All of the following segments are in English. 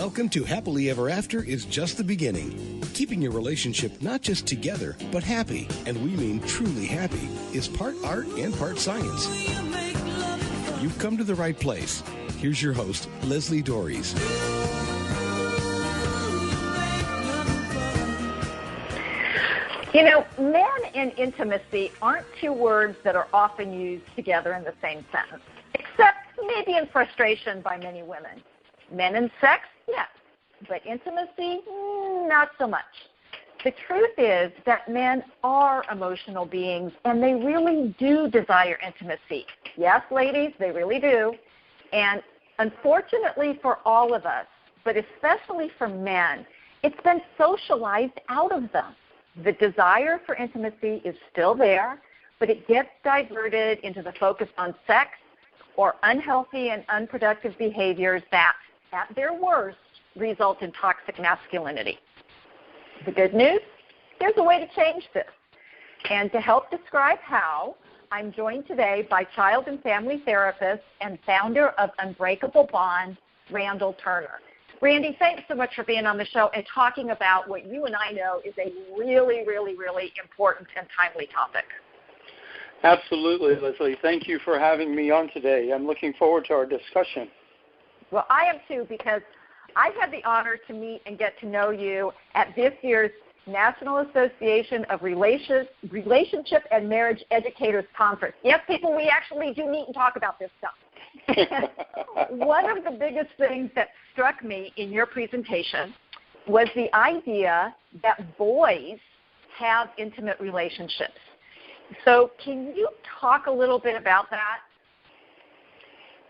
Welcome to Happily Ever After is just the beginning. Keeping your relationship not just together, but happy, and we mean truly happy, is part art and part science. You've come to the right place. Here's your host, Leslie Dories. You know, men and intimacy aren't two words that are often used together in the same sentence, except maybe in frustration by many women. Men and sex, yes, but intimacy, not so much. The truth is that men are emotional beings, and they really do desire intimacy. Yes, ladies, they really do. And unfortunately for all of us, but especially for men, it's been socialized out of them. The desire for intimacy is still there, but it gets diverted into the focus on sex or unhealthy and unproductive behaviors that, at their worst, result in toxic masculinity. The good news? There's a way to change this. And to help describe how, I'm joined today by child and family therapist and founder of Unbreakable Bond, Randall Turner. Randy, thanks so much for being on the show and talking about what you and I know is a really, really, really important and timely topic. Absolutely, Leslie. Thank you for having me on today. I'm looking forward to our discussion. Well, I am too, because I had the honor to meet and get to know you at this year's National Association of Relationship and Marriage Educators Conference. Yes, people, we actually do meet and talk about this stuff. One of the biggest things that struck me in your presentation was the idea that boys have intimate relationships. So can you talk a little bit about that?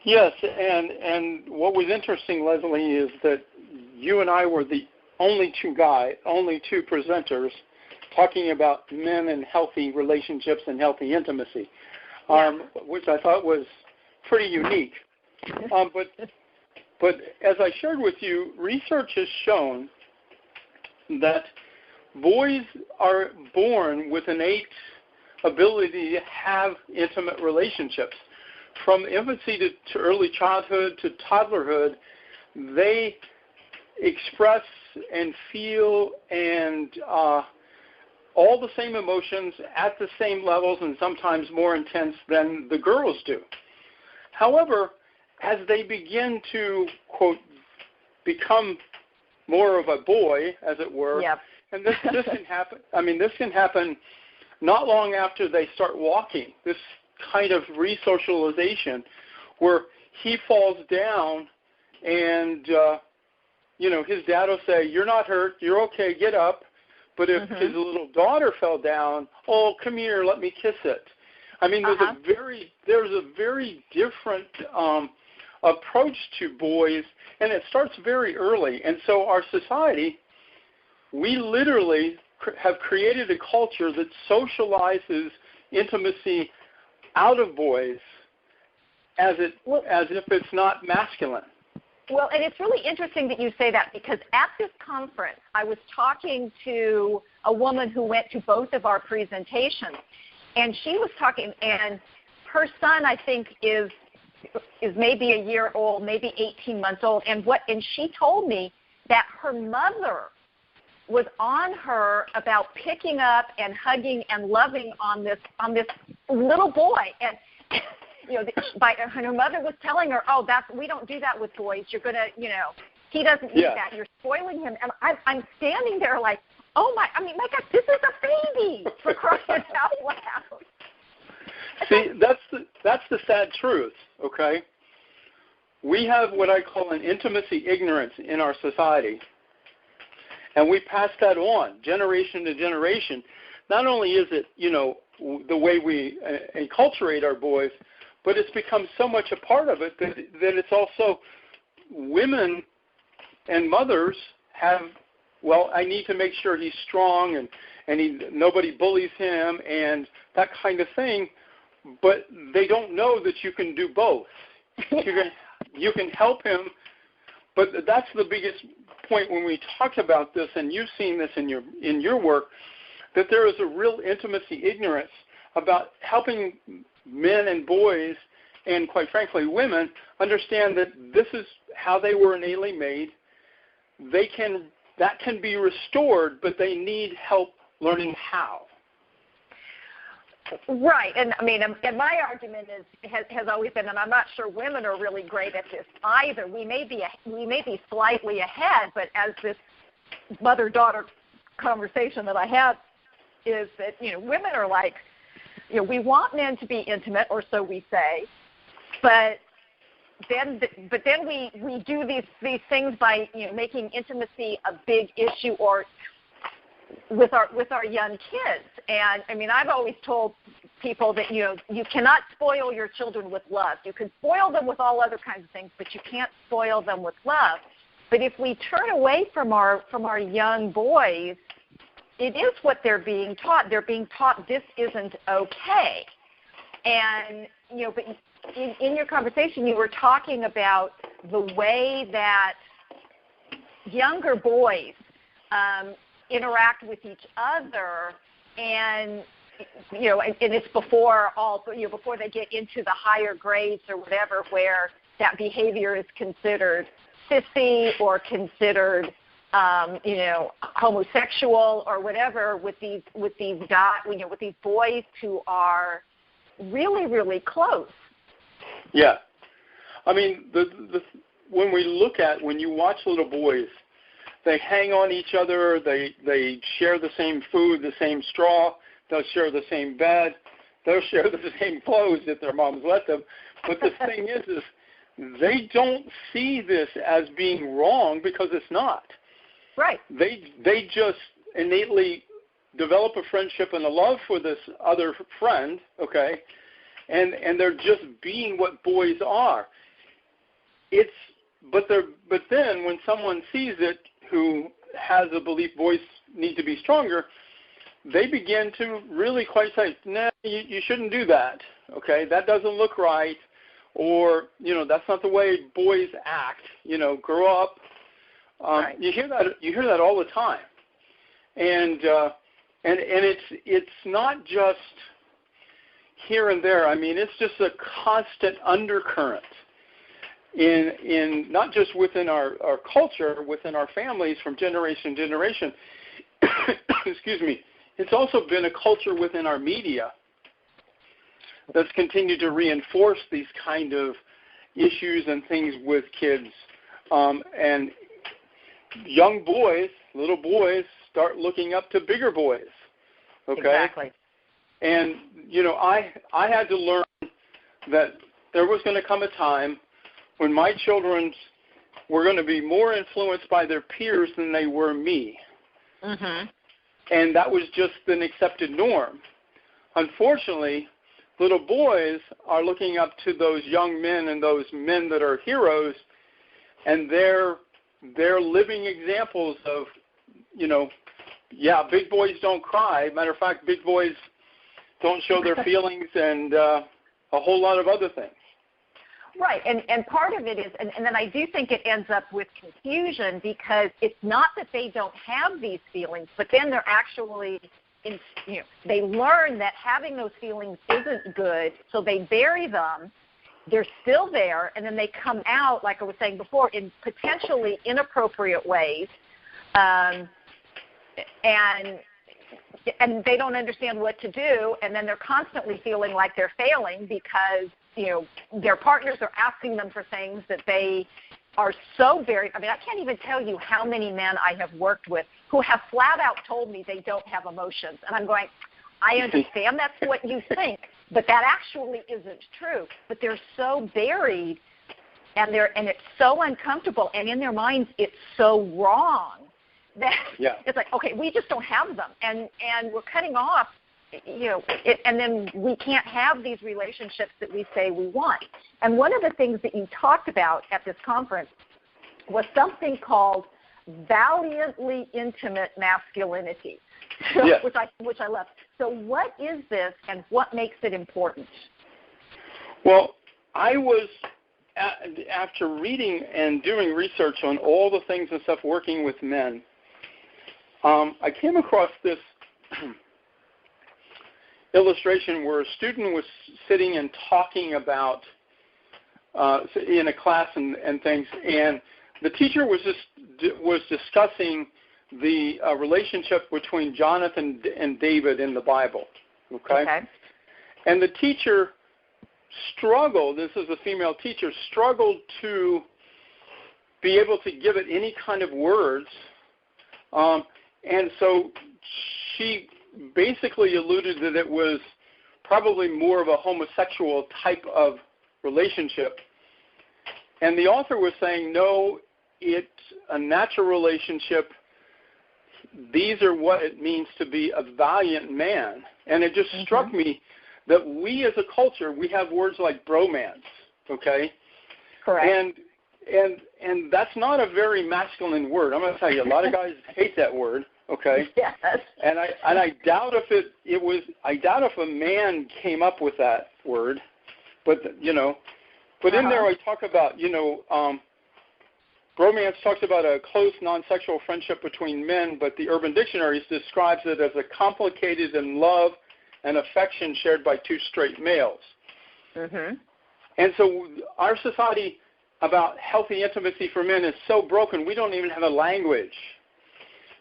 Yes, and what was interesting, Leslie, is that you and I were the only two presenters talking about men and healthy relationships and healthy intimacy, which I thought was pretty unique. But as I shared with you, research has shown that boys are born with innate ability to have intimate relationships. From infancy to early childhood to toddlerhood, they express and feel and all the same emotions at the same levels and sometimes more intense than the girls do. However, as they begin to, quote, become more of a boy, as it were, yep. And this can happen. I mean, this can happen not long after they start walking. This kind of resocialization where he falls down and, his dad will say, "You're not hurt, you're okay, get up." But if his little daughter fell down, "Oh, come here, let me kiss it." I mean, there's a very different approach to boys, and it starts very early. And so our society, we literally have created a culture that socializes intimacy out of boys as if it's not masculine. Well, and it's really interesting that you say that, because at this conference, I was talking to a woman who went to both of our presentations, and she was talking, and her son, I think, is maybe a year old, maybe 18 months old, and she told me that her mother was on her about picking up and hugging and loving on this little boy, and her mother was telling her, "Oh, we don't do that with boys. You're gonna, he doesn't need that. You're spoiling him." And I'm standing there like, "Oh my God, this is a baby, for crying out loud." See, that's the sad truth. Okay, we have what I call an intimacy ignorance in our society. And we pass that on generation to generation. Not only is it, the way we enculturate our boys, but it's become so much a part of it that it's also women and mothers have, I need to make sure he's strong and nobody bullies him and that kind of thing. But they don't know that you can do both. You can help him, but that's the biggest point when we talk about this, and you've seen this in your work, that there is a real intimacy ignorance about helping men and boys, and quite frankly women, understand that this is how they were innately made, that can be restored, but they need help learning how. Right, and I mean, and my argument has always been, and I'm not sure women are really great at this either. We may be slightly ahead, but as this mother-daughter conversation that I had is that, you know, women are like, you know, we want men to be intimate, or so we say, but then we do these things by, you know, making intimacy a big issue or with our young kids. And I mean, I've always told people that, you know, you cannot spoil your children with love. You can spoil them with all other kinds of things, but you can't spoil them with love. But if we turn away from our young boys, it is what they're being taught. They're being taught this isn't okay. And, you know, but in your conversation, you were talking about the way that younger boys interact with each other, and, you know, and it's before they get into the higher grades or whatever, where that behavior is considered sissy or considered, you know, homosexual or whatever, with these boys who are really, really close. Yeah, I mean, when you watch little boys, they hang on each other. They share the same food, the same straw. They'll share the same bed. They'll share the same clothes if their moms let them. But the thing is they don't see this as being wrong, because it's not. Right. They just innately develop a friendship and a love for this other friend, okay, and they're just being what boys are. But then when someone sees it, who has a belief boys need to be stronger, they begin to really quite say, nah, you shouldn't do that, okay? That doesn't look right, or, you know, that's not the way boys act, you know, grow up. Right. You hear that all the time. And it's not just here and there. I mean, it's just a constant undercurrent in not just within our culture, within our families from generation to generation. Excuse me. It's also been a culture within our media that's continued to reinforce these kind of issues and things with kids. And young boys, little boys, start looking up to bigger boys. Okay? Exactly. And, you know, I had to learn that there was going to come a time when my children were going to be more influenced by their peers than they were me. Mm-hmm. And that was just an accepted norm. Unfortunately, little boys are looking up to those young men and those men that are heroes, and they're living examples of, you know, yeah, big boys don't cry. Matter of fact, big boys don't show their feelings, and a whole lot of other things. Right, and part of it is, and then I do think it ends up with confusion, because it's not that they don't have these feelings, but then they're actually, they learn that having those feelings isn't good, so they bury them. They're still there, and then they come out, like I was saying before, in potentially inappropriate ways, and they don't understand what to do, and then they're constantly feeling like they're failing because, you know, their partners are asking them for things that they are so very, I mean, I can't even tell you how many men I have worked with who have flat out told me they don't have emotions. And I'm going, I understand that's what you think, but that actually isn't true. But they're so buried, and it's so uncomfortable, and in their minds it's so wrong that it's like, okay, we just don't have them, and we're cutting off, you know, and then we can't have these relationships that we say we want. And one of the things that you talked about at this conference was something called valiantly intimate masculinity, which I love. So what is this, and what makes it important? Well, I was, after reading and doing research on all the things and stuff working with men, I came across this illustration where a student was sitting and talking about in a class and things, and the teacher was just was discussing the relationship between Jonathan and David in the Bible. Okay. And the teacher struggled, this is a female teacher, struggled to be able to give it any kind of words. And so she basically alluded that it was probably more of a homosexual type of relationship. And the author was saying, no, it's a natural relationship. These are what it means to be a valiant man. And it just struck me that we as a culture, we have words like bromance, okay? Correct. And that's not a very masculine word. I'm going to tell you, a lot of guys hate that word, okay? Yes. And I doubt if a man came up with that word, but in there I talk about, bromance talks about a close non-sexual friendship between men, but the Urban Dictionary describes it as a complicated in love and affection shared by two straight males. And so our society about healthy intimacy for men is so broken, we don't even have a language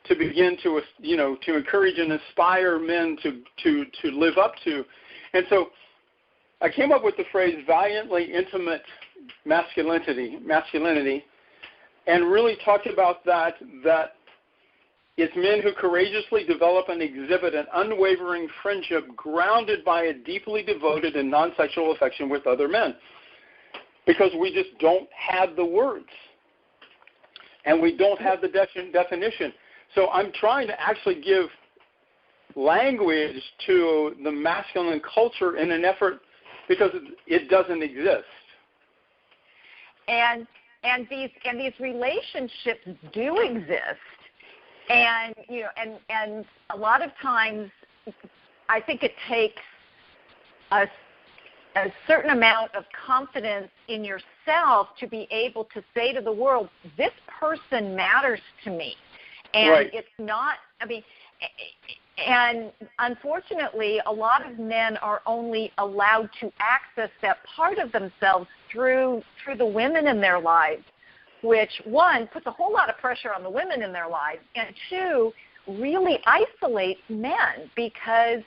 to begin to, to encourage and inspire men to live up to. And so I came up with the phrase valiantly intimate masculinity, and really talked about that it's men who courageously develop and exhibit an unwavering friendship grounded by a deeply devoted and non-sexual affection with other men. Because we just don't have the words. And we don't have the definition. So I'm trying to actually give language to the masculine culture in an effort because it doesn't exist. And these relationships do exist. And and a lot of times I think it takes a certain amount of confidence in yourself to be able to say to the world, this person matters to me. And it's not, and unfortunately, a lot of men are only allowed to access that part of themselves through the women in their lives, which, one, puts a whole lot of pressure on the women in their lives, and two, really isolates men because,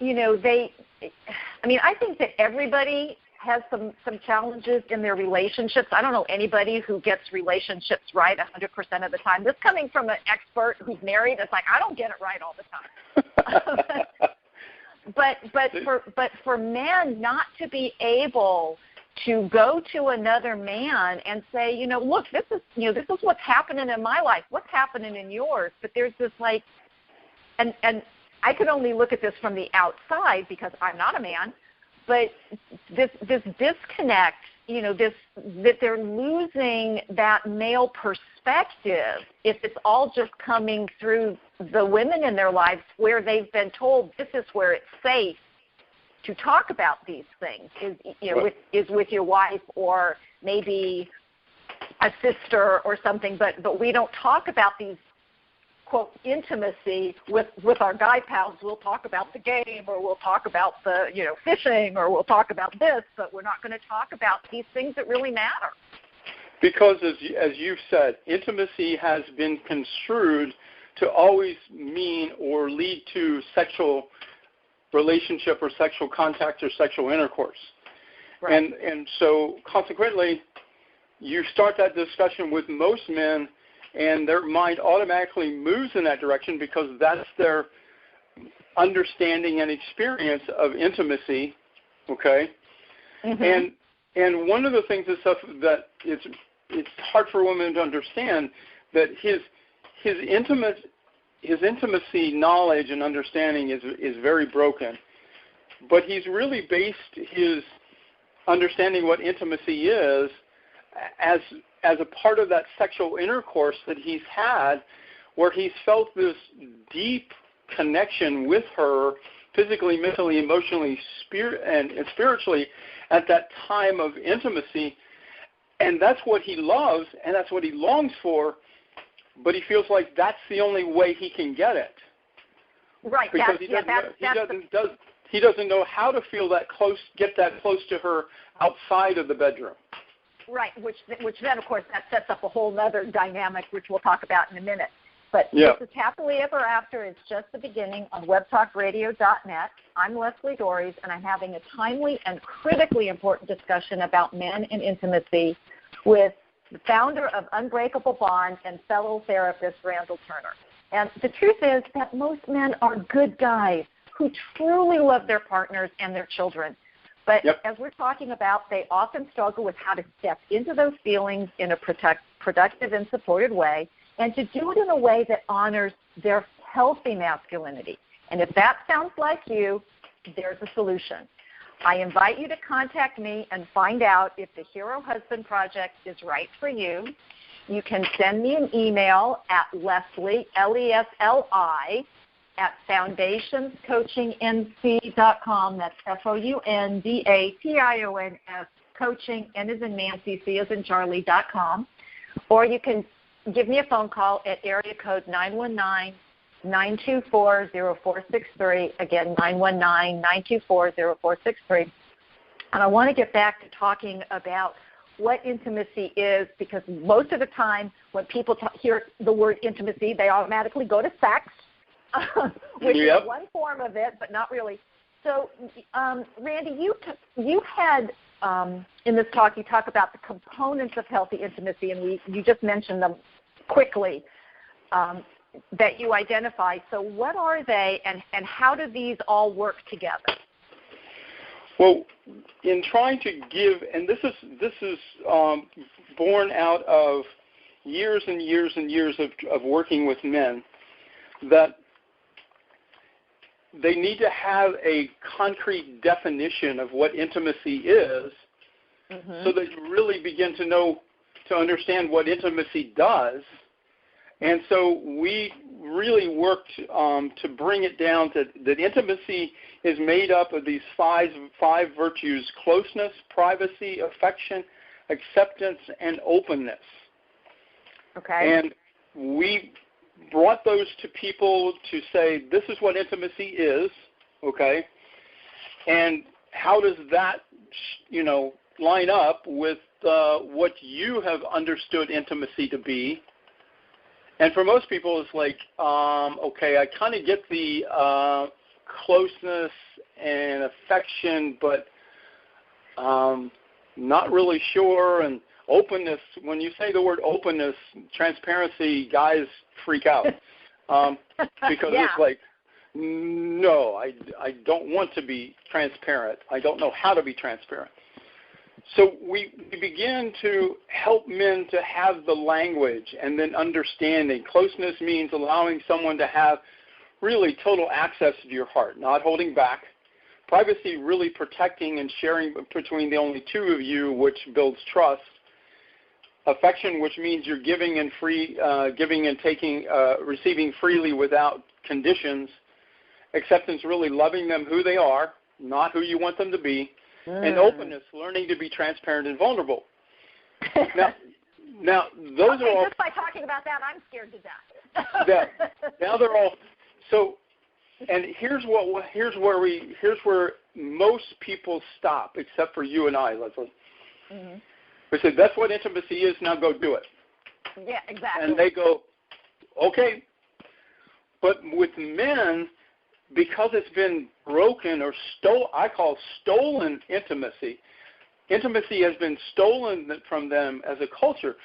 I think that everybody has some challenges in their relationships. I don't know anybody who gets relationships right 100% of the time. This coming from an expert who's married, it's like, I don't get it right all the time. but for men not to be able to go to another man and say, look, this is what's happening in my life. What's happening in yours? But there's this and I can only look at this from the outside because I'm not a man. But this disconnect, that they're losing that male perspective if it's all just coming through the women in their lives where they've been told this is where it's safe to talk about these things is with your wife or maybe a sister or something, but we don't talk about these, quote, intimacy with our guy pals. We'll talk about the game, or we'll talk about the fishing, or we'll talk about this, but we're not going to talk about these things that really matter. Because as you've said, intimacy has been construed to always mean or lead to sexual relationship or sexual contact or sexual intercourse. Right. And so consequently, you start that discussion with most men, and their mind automatically moves in that direction because that's their understanding and experience of intimacy, okay? And one of the things that it's hard for women to understand that his intimacy knowledge and understanding is very broken, but he's really based his understanding what intimacy is as a part of that sexual intercourse that he's had, where he's felt this deep connection with her physically, mentally, emotionally, and spiritually at that time of intimacy. And that's what he loves, and that's what he longs for, but he feels like that's the only way he can get it. Right. Because he doesn't know how to feel that close, get that close to her outside of the bedroom. Right, which then, of course, that sets up a whole other dynamic, which we'll talk about in a minute. But This is Happily Ever After. It's just the beginning on webtalkradio.net. I'm Leslie Dories, and I'm having a timely and critically important discussion about men and intimacy with the founder of Unbreakable Bond and fellow therapist Randall Turner. And the truth is that most men are good guys who truly love their partners and their children. But as we're talking about, they often struggle with how to step into those feelings in a productive and supported way, and to do it in a way that honors their healthy masculinity. And if that sounds like you, there's a solution. I invite you to contact me and find out if the Hero Husband Project is right for you. You can send me an email at Leslie, Lesli, at foundationscoachingnc.com. That's FOUNDATIONS, coaching, N as in Nancy, C as in Charlie.com. Or you can give me a phone call at area code 919-924-0463. Again, 919-924-0463. And I want to get back to talking about what intimacy is, because most of the time when people hear the word intimacy, they automatically go to sex. Which is one form of it, but not really. So, Randy, you had in this talk, you talk about the components of healthy intimacy, and you just mentioned them quickly that you identify. So what are they, and how do these all work together? Well, in trying to give, and this is born out of years and years and years of working with men, that they need to have a concrete definition of what intimacy is, so that you really begin to understand what intimacy does. And so we really worked to bring it down to that intimacy is made up of these five virtues: closeness, privacy, affection, acceptance, and openness. Okay. And we brought those to people to say, this is what intimacy is, okay? And how does that, line up with what you have understood intimacy to be? And for most people, it's like, okay, I kind of get the closeness and affection, but not really sure. And openness, when you say the word openness, transparency, guys freak out because it's like, no, I don't want to be transparent. I don't know how to be transparent. So we began to help men to have the language and then understanding. Closeness means allowing someone to have really total access to your heart, not holding back. Privacy, really protecting and sharing between the only two of you, which builds trust. Affection, which means you're giving and taking, receiving freely without conditions. Acceptance, really loving them who they are, not who you want them to be. And openness, learning to be transparent and vulnerable. Now those are all. Just by talking about that, I'm scared to death. Now they're all. So, and here's where most people stop, except for you and I, Leslie. We said, that's what intimacy is, now go do it. Yeah, exactly. And they go, okay. But with men, because it's been broken or I call stolen intimacy. Intimacy has been stolen from them as a culture.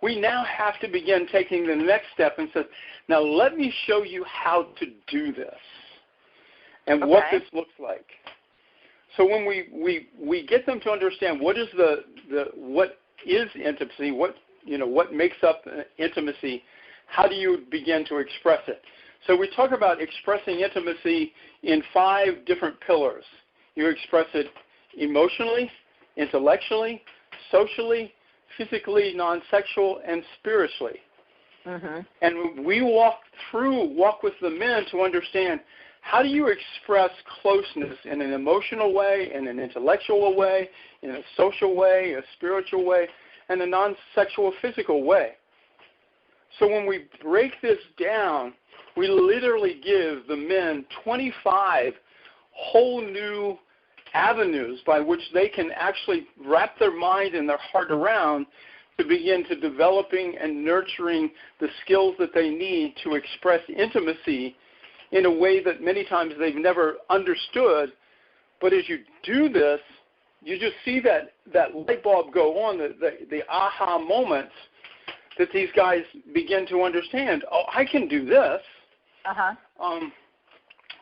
We now have to begin taking the next step and say, now let me show you how to do this and what this looks like. So when we get them to understand what is what is intimacy, what makes up intimacy, how do you begin to express it? So we talk about expressing intimacy in 5 different pillars. You express it emotionally, intellectually, socially, physically, non-sexual, and spiritually. And we walk with the men to understand, how do you express closeness in an emotional way, in an intellectual way, in a social way, a spiritual way, and a non-sexual physical way? So when we break this down, we literally give the men 25 whole new avenues by which they can actually wrap their mind and their heart around to begin to developing and nurturing the skills that they need to express intimacy in a way that many times they've never understood. But as you do this, you just see that light bulb go on, the aha moments that these guys begin to understand, oh, I can do this.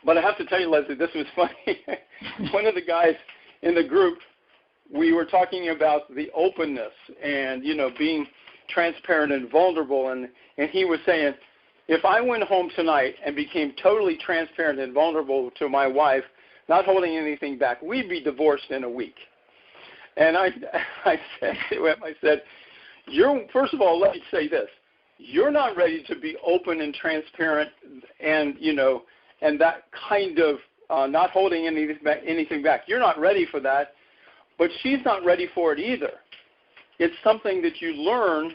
But I have to tell you, Leslie, this was funny. One of the guys in the group, we were talking about the openness and, being transparent and vulnerable. And he was saying, if I went home tonight and became totally transparent and vulnerable to my wife, not holding anything back, we'd be divorced in a week. And I said to him, I said, first of all, let me say this. You're not ready to be open and transparent and, and that kind of not holding anything back. You're not ready for that, but she's not ready for it either. It's something that you learn,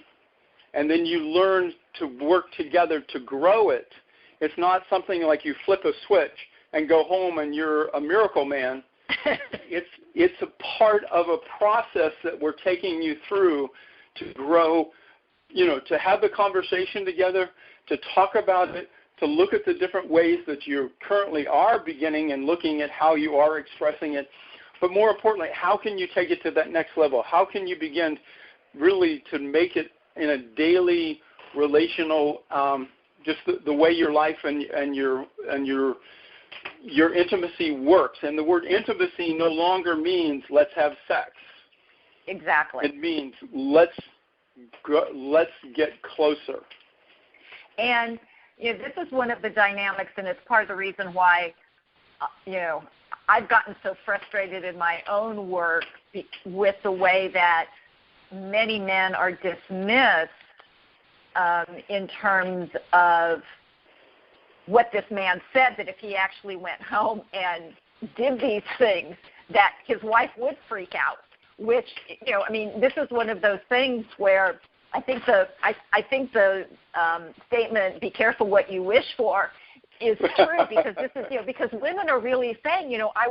and then you learn to work together to grow it. It's not something like you flip a switch and go home and you're a miracle man. It's a part of a process that we're taking you through to grow, to have the conversation together, to talk about it, to look at the different ways that you currently are beginning and looking at how you are expressing it. But more importantly, how can you take it to that next level? How can you begin really to make it in a daily relational, just the way your life and your intimacy works? And the word intimacy no longer means let's have sex. Exactly. It means let's get closer. And this is one of the dynamics, and it's part of the reason why I've gotten so frustrated in my own work with the way that many men are dismissed in terms of what this man said, that if he actually went home and did these things, that his wife would freak out, which, this is one of those things where I think the statement, be careful what you wish for, is true, because this is, because women are really saying, I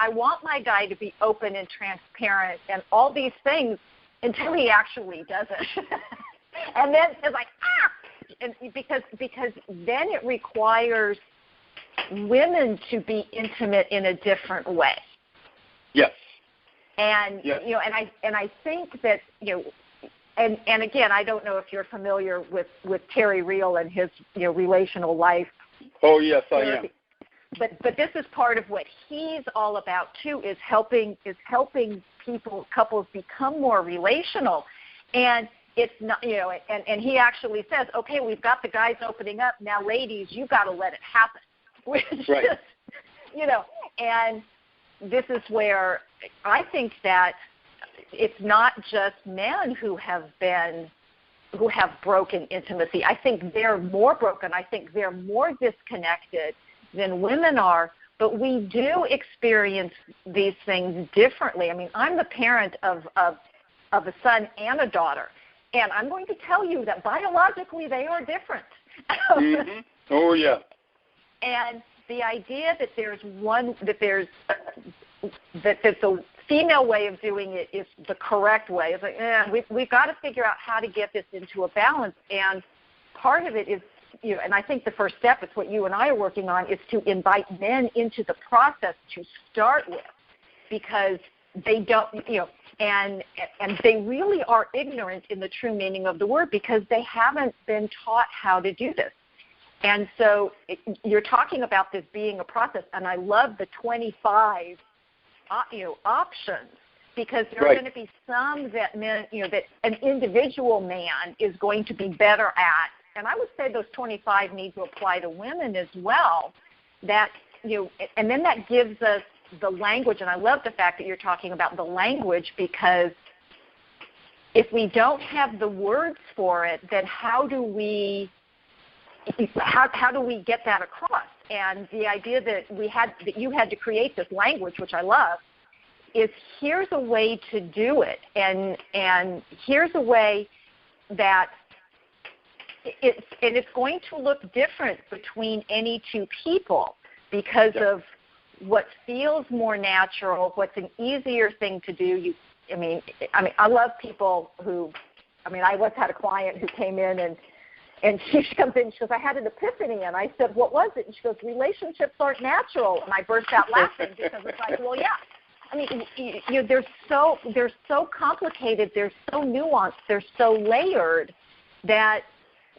want my guy to be open and transparent and all these things until he actually does it. And then it's like, and because then it requires women to be intimate in a different way. Yes. And yes. And I think that and again, I don't know if you're familiar with Terry Real and his relational life. Oh yes, I am. But this is part of what he's all about too, is helping couples become more relational. And it's not, and he actually says, okay, we've got the guys opening up. Now, ladies, you've got to let it happen. Which right. is, and this is where I think that it's not just men who have broken intimacy. I think they're more broken. I think they're more disconnected than women are. But we do experience these things differently. I mean, I'm the parent of a son and a daughter. And I'm going to tell you that biologically they are different. Mm-hmm. Oh, yeah. And the idea that there's a female way of doing it is the correct way. It's like, we've got to figure out how to get this into a balance. And part of it is, and I think the first step, it's what you and I are working on, is to invite men into the process to start with, because they don't, and they really are ignorant in the true meaning of the word, because they haven't been taught how to do this. And so you're talking about this being a process, and I love the 25 options, because there are right. going to be some that men, that an individual man is going to be better at. And I would say those 25 need to apply to women as well. That, and then that gives us the language, and I love the fact that you're talking about the language, because if we don't have the words for it, then how do we get that across? And the idea that you had to create this language, which I love, is here's a way to do it, and here's a way that it's going to look different between any two people because of what feels more natural, what's an easier thing to do. I love people who, I once had a client who came in and she comes in, she goes, I had an epiphany. And I said, what was it? And she goes, relationships aren't natural. And I burst out laughing because it's like, well, yeah. They're so complicated, they're so nuanced, they're so layered that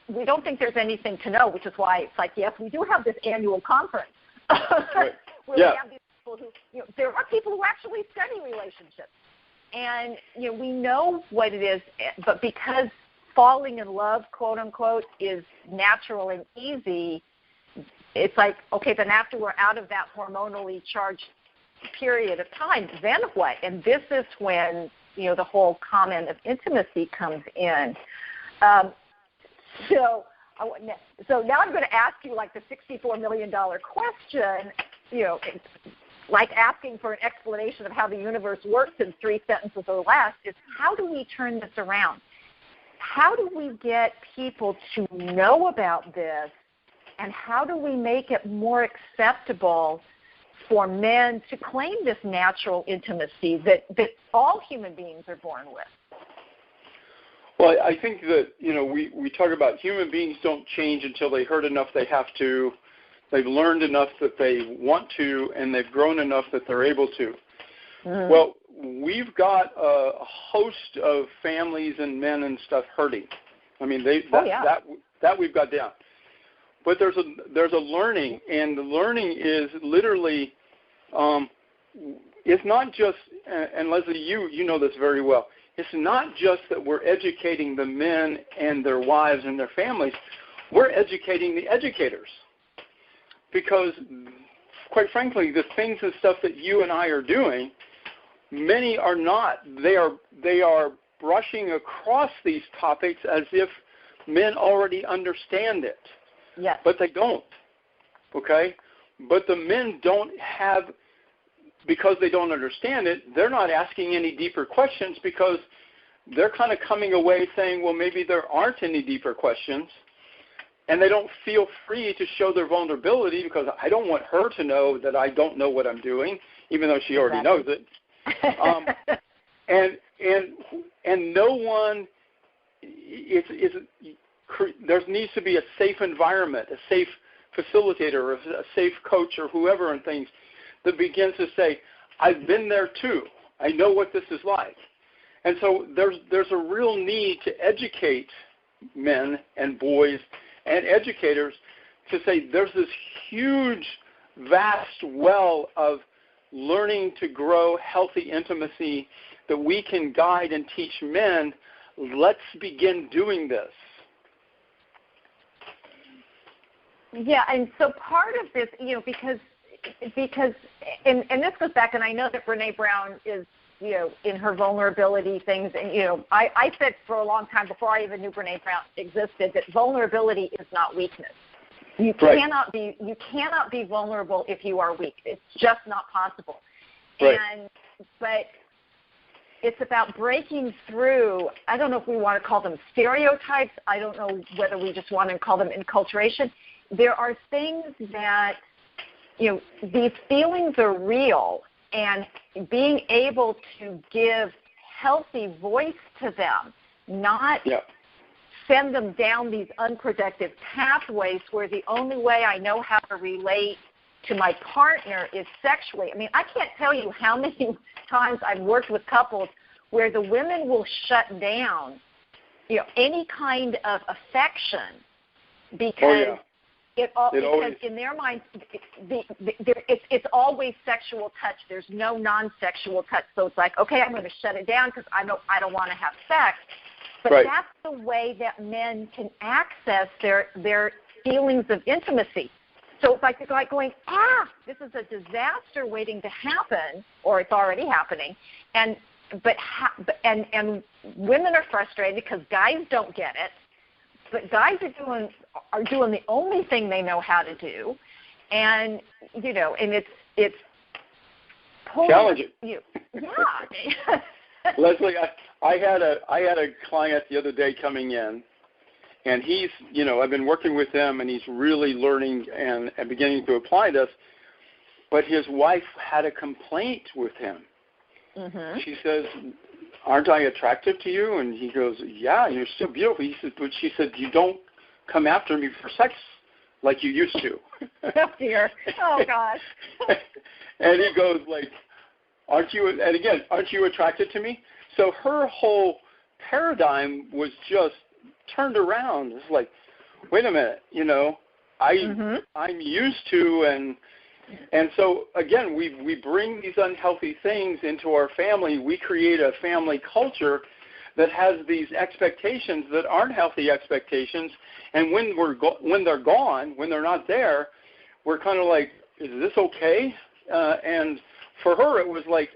we don't think there's anything to know, which is why it's like, yes, we do have this annual conference right. where we have these people who, there are people who actually study relationships. And, we know what it is, but because falling in love, quote unquote, is natural and easy, it's like, okay, then after we're out of that hormonally charged period of time, then what? And this is when, the whole comment of intimacy comes in. So now I'm going to ask you like the $64 million question, like asking for an explanation of how the universe works in 3 sentences or less, is how do we turn this around? How do we get people to know about this, and how do we make it more acceptable for men to claim this natural intimacy that all human beings are born with? Well, I think that, we talk about human beings don't change until they hurt enough they have to, they've learned enough that they want to, and they've grown enough that they're able to. Mm. Well, we've got a host of families and men and stuff hurting. That we've got down. But there's a learning, and the learning is literally, it's not just, and Leslie, you know this very well, it's not just that we're educating the men and their wives and their families, we're educating the educators. Because, quite frankly, the things and stuff that you and I are doing, many are not. They are brushing across these topics as if men already understand it. Yes. But they don't, okay? But the men don't have, because they don't understand it, they're not asking any deeper questions because they're kind of coming away saying, well, maybe there aren't any deeper questions. And they don't feel free to show their vulnerability because I don't want her to know that I don't know what I'm doing, even though she already knows it. And no one there needs to be a safe environment, a safe facilitator, or a safe coach, or whoever, and things that begins to say, I've been there too. I know what this is like. And so there's a real need to educate men and boys and educators to say there's this huge, vast well of learning to grow healthy intimacy that we can guide and teach men. Let's begin doing this. Yeah, and so part of this, because and this goes back, and I know that Brené Brown is, in her vulnerability things, and, I said for a long time before I even knew Brené Brown existed that vulnerability is not weakness. You cannot be vulnerable if you are weak. It's just not possible. Right. But it's about breaking through, I don't know if we want to call them stereotypes. I don't know whether we just want to call them enculturation. There are things that, these feelings are real, and being able to give healthy voice to them, not send them down these unproductive pathways where the only way I know how to relate to my partner is sexually. I can't tell you how many times I've worked with couples where the women will shut down, any kind of affection because because in their minds it's always sexual touch. There's no non-sexual touch. So it's like, okay, I'm going to shut it down because I don't want to have sex. But that's the way that men can access their feelings of intimacy. So it's like going, this is a disaster waiting to happen, or it's already happening, and women are frustrated because guys don't get it, but guys are doing the only thing they know how to do, and and it's challenging. Yeah. Leslie, I had a client the other day coming in, and he's, I've been working with him, and he's really learning and beginning to apply this. but his wife had a complaint with him. Mm-hmm. She says, "Aren't I attractive to you?" And he goes, "Yeah, you're so beautiful." He said, but she said, "You don't come after me for sex like you used to." Oh, dear. Oh, gosh. And he goes like, "Aren't you?" And again, "Aren't you attracted to me?" So her whole paradigm was just turned around. It's like, wait a minute, I'm used to, and so again, we bring these unhealthy things into our family. We create a family culture that has these expectations that aren't healthy expectations, and when they're gone, when they're not there, we're kind of like, is this okay? And for her, it was like,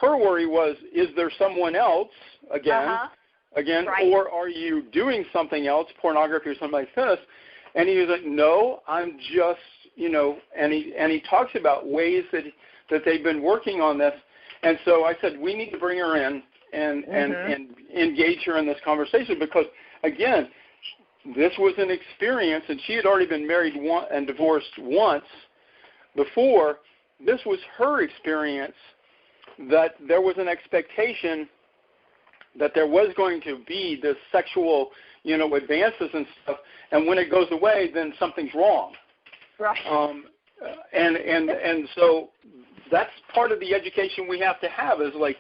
her worry was, is there someone else again, right. or are you doing something else, pornography or something like this? And he was like, no, I'm just, and he talks about ways that they've been working on this. And so I said, we need to bring her in and engage her in this conversation because, again, this was an experience, and she had already been married and divorced once before. This was her experience, that there was an expectation that there was going to be this sexual, advances and stuff, and when it goes away, then something's wrong. Right. And so that's part of the education we have to have is like,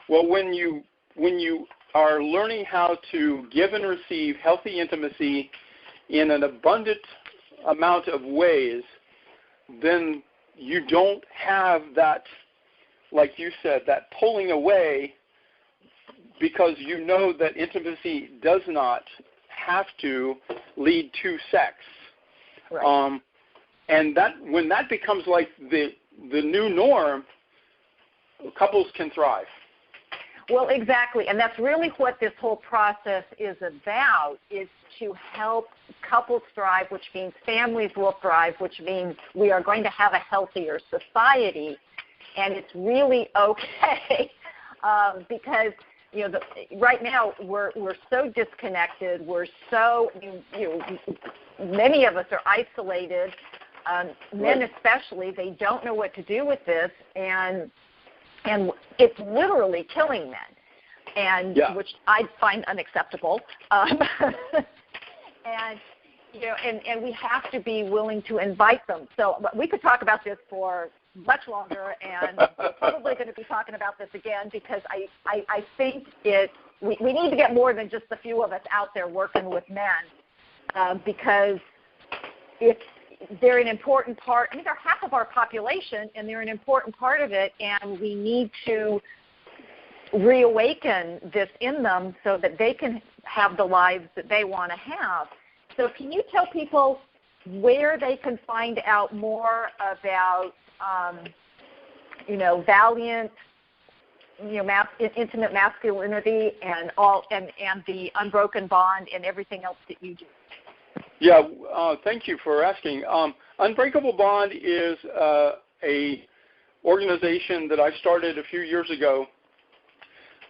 well, when you are learning how to give and receive healthy intimacy in an abundant amount of ways, then you don't have that, like you said, that pulling away, because you know that intimacy does not have to lead to sex. Right. And that when that becomes like the new norm, couples can thrive. Well, exactly, and that's really what this whole process is about, is to help couples thrive, which means families will thrive, which means we are going to have a healthier society, and it's really okay because, right now we're so disconnected, we're so, many of us are isolated, men especially, they don't know what to do with this, and it's literally killing men, and which I find unacceptable. And we have to be willing to invite them. So we could talk about this for much longer, and we're probably going to be talking about this again because I think we need to get more than just a few of us out there working with men because they're an important part. I mean, they're half of our population, and they're an important part of it, and we need to reawaken this in them so that they can have the lives that they want to have. So can you tell people where they can find out more about, Valiant, intimate masculinity and the Unbroken Bond and everything else that you do? Yeah, thank you for asking. Unbreakable Bond is a organization that I started a few years ago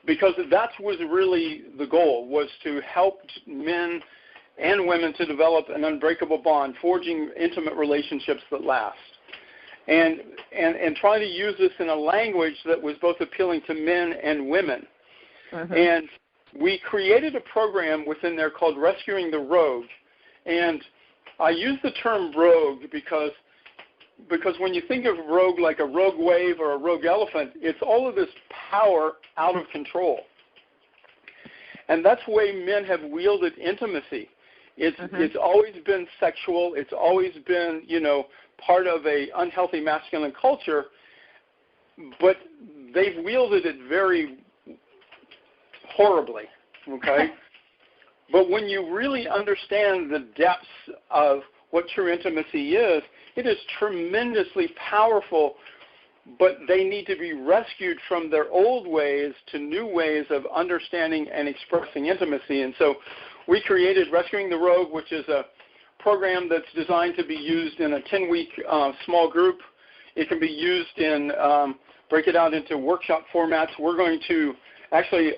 because that was really the goal, was to help men and women to develop an unbreakable bond, forging intimate relationships that last. And trying to use this in a language that was both appealing to men and women. Mm-hmm. And we created a program within there called Rescuing the Rogue. And I use the term rogue because when you think of rogue like a rogue wave or a rogue elephant, it's all of this power out of control. And that's the way men have wielded intimacy. It's always been sexual. It's always been, part of a unhealthy masculine culture, but they've wielded it very horribly, okay? But when you really understand the depths of what true intimacy is, it is tremendously powerful, but they need to be rescued from their old ways to new ways of understanding and expressing intimacy. And so we created Rescuing the Rogue, which is a program that's designed to be used in a 10-week small group. It can be used in, break it out into workshop formats. We're going to actually,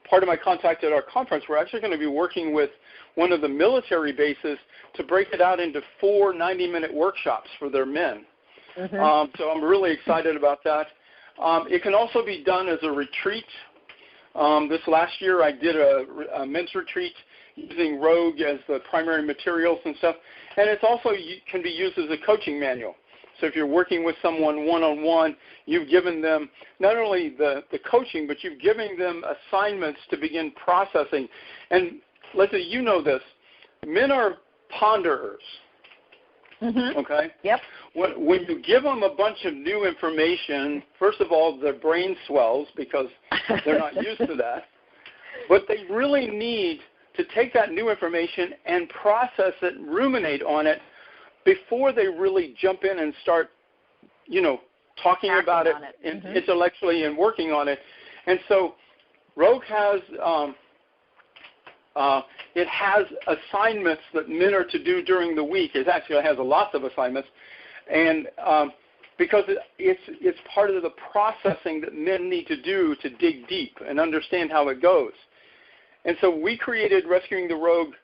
part of my contact at our conference, we're actually going to be working with one of the military bases to break it out into 4 90-minute workshops for their men. Mm-hmm. So I'm really excited about that. It can also be done as a retreat. This last year I did a men's retreat using Rogue as the primary materials and stuff. And it's also can be used as a coaching manual. So if you're working with someone one-on-one, you've given them not only the coaching, but you've given them assignments to begin processing. And Leslie, you know this. Men are ponderers. Mm-hmm. Okay? Yep. When you give them a bunch of new information, first of all, their brain swells because they're not used to that. But they really need to take that new information and process it, ruminate on it, before they really jump in and start, talking about it, mm-hmm. intellectually and working on it. And so Rogue has it has assignments that men are to do during the week. It actually has lots of assignments, and because it's part of the processing that men need to do to dig deep and understand how it goes. And so we created Rescuing the Rogue.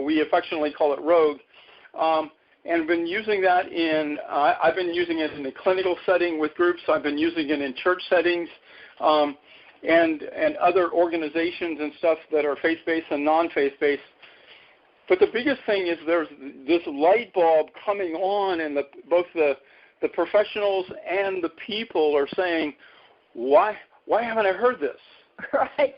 We affectionately call it Rogue. And been using that I've been using it in the clinical setting with groups. I've been using it in church settings and other organizations and stuff that are faith-based and non-faith-based. But the biggest thing is there's this light bulb coming on, and both the professionals and the people are saying, why haven't I heard this? Right.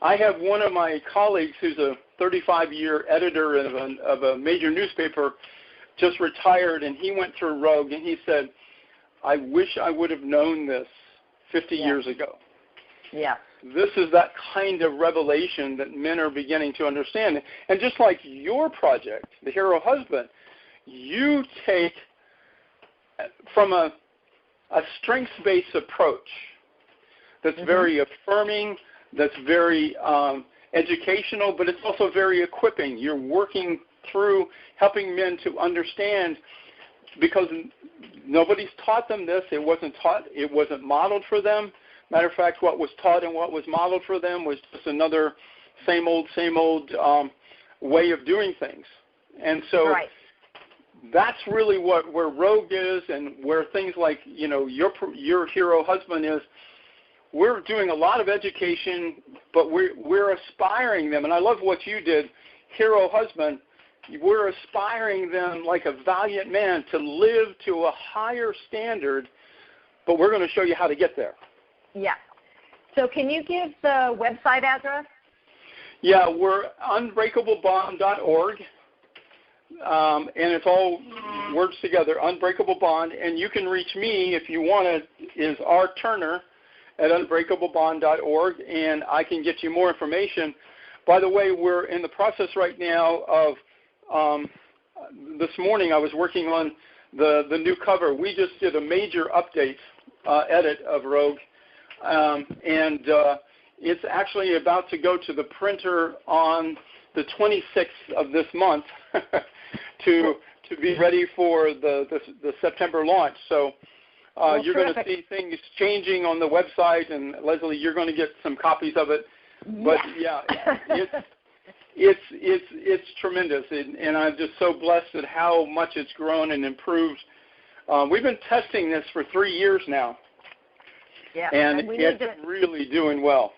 I have one of my colleagues who's a 35-year editor of a major newspaper, just retired, and he went through Rogue, and he said, I wish I would have known this 50 years ago. Yeah. This is that kind of revelation that men are beginning to understand. And just like your project, The Hero Husband, you take from a strengths-based approach that's mm-hmm. very affirming, that's very educational, but it's also very equipping. You're working through helping men to understand, because nobody's taught them this. It wasn't taught. It wasn't modeled for them. Matter of fact, what was taught and what was modeled for them was just another same old way of doing things. And so right. That's really where Rogue is, and where things like your Hero Husband is. We're doing a lot of education, but we're aspiring them, and I love what you did, Hero Husband. We're aspiring them like a valiant man to live to a higher standard, but we're going to show you how to get there. Yeah. So can you give the website address? Yeah, we're unbreakablebond.org, and it's all words together, Unbreakable Bond, and you can reach me if you want to, is R. Turner at unbreakablebond.org, and I can get you more information. By the way, we're in the process right now of, this morning I was working on the new cover. We just did a major update, edit of Rogue, and it's actually about to go to the printer on the 26th of this month to be ready for the September launch. So you're going to see things changing on the website, and Leslie, you're going to get some copies of it. But yeah, it's tremendous, and I'm just so blessed at how much it's grown and improved. We've been testing this for 3 years now, and it's really doing well.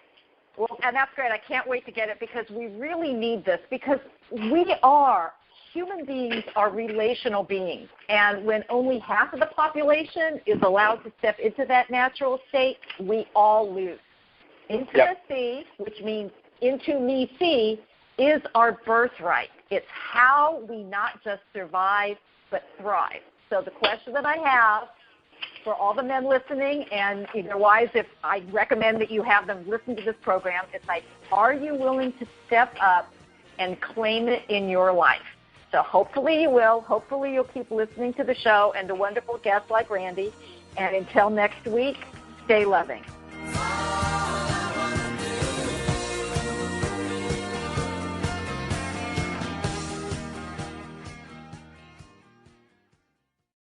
Well, and that's great. I can't wait to get it, because we really need this, because human beings are relational beings, and when only half of the population is allowed to step into that natural state, we all lose. Intimacy, which means into me see, is our birthright. It's how we not just survive, but thrive. So the question that I have for all the men listening, and their wives, if I recommend that you have them listen to this program, it's like, are you willing to step up and claim it in your life? So hopefully you will. Hopefully you'll keep listening to the show and to wonderful guests like Randy. And until next week, stay loving.